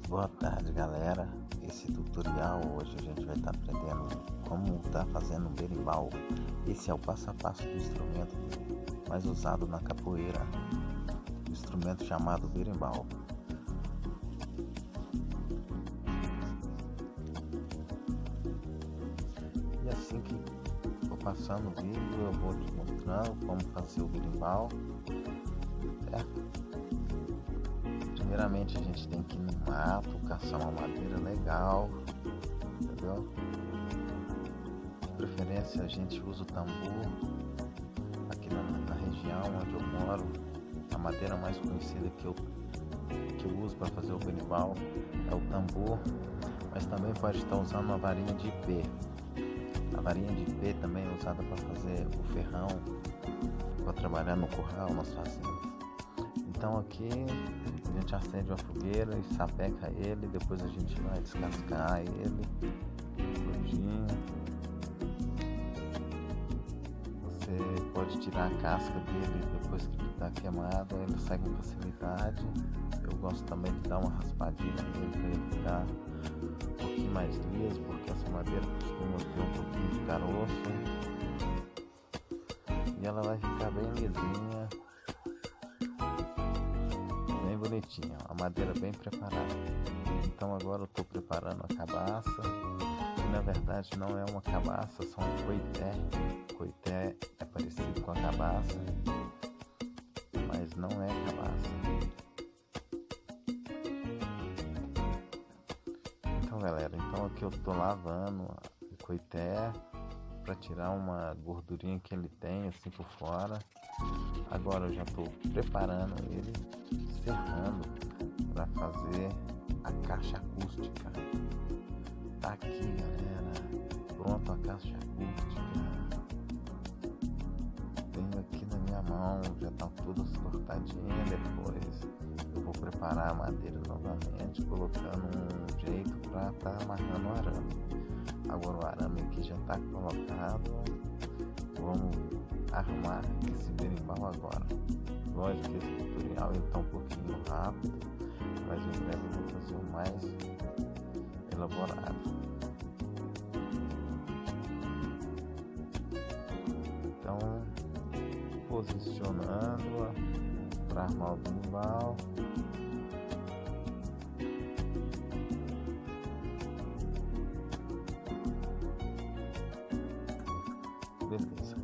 Boa tarde, galera. Esse tutorial hoje a gente vai estar aprendendo como estar fazendo um berimbau. Esse é o passo a passo do instrumento mais usado na capoeira, o instrumento chamado berimbau. E assim que for passando o vídeo, eu vou te mostrando como fazer o berimbau, certo? Primeiramente a gente tem que ir no mato, caçar uma madeira legal, entendeu? De preferência a gente usa o tambor. Aqui na região onde eu moro, a madeira mais conhecida que eu uso para fazer o berimbau é o tambor, mas também pode estar usando uma varinha de ipê. A varinha de ipê também é usada para fazer o ferrão, para trabalhar no curral, nas fazendas. Então aqui a gente acende uma fogueira e sapeca ele, depois a gente vai descascar ele todinho. Você pode tirar a casca dele depois que ele está queimado, ele sai com facilidade. Eu gosto também de dar uma raspadinha nele para ele ficar um pouquinho mais liso, porque essa madeira costuma ter um pouquinho de caroço. E ela vai ficar bem lisinha, bem bonitinha, a madeira bem preparada. Então agora eu estou preparando a cabaça, que na verdade não é uma cabaça, são um coité. Coité é parecido com a cabaça, mas não é cabaça. Então galera, aqui eu estou lavando o coité para tirar uma gordurinha que ele tem assim por fora. Agora eu já estou preparando ele, serrando para fazer a caixa acústica. Tá aqui, galera, pronto a caixa acústica. Tenho aqui na minha mão, já estão todas cortadinhas. Depois eu vou preparar a madeira novamente, colocando um jeito para estar amarrando o arame. Agora o arame aqui já está colocado. Vamos armar esse berimbau agora. Lógico que esse tutorial está um pouquinho rápido, mas em breve eu vou fazer o mais elaborado. Então, posicionando para armar o berimbau. Beleza.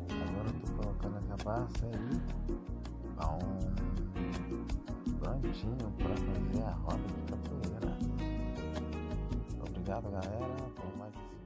Agora eu tô colocando a cabaça aí, prontinho para fazer a roda de capoeira. Obrigado, galera, por mais esse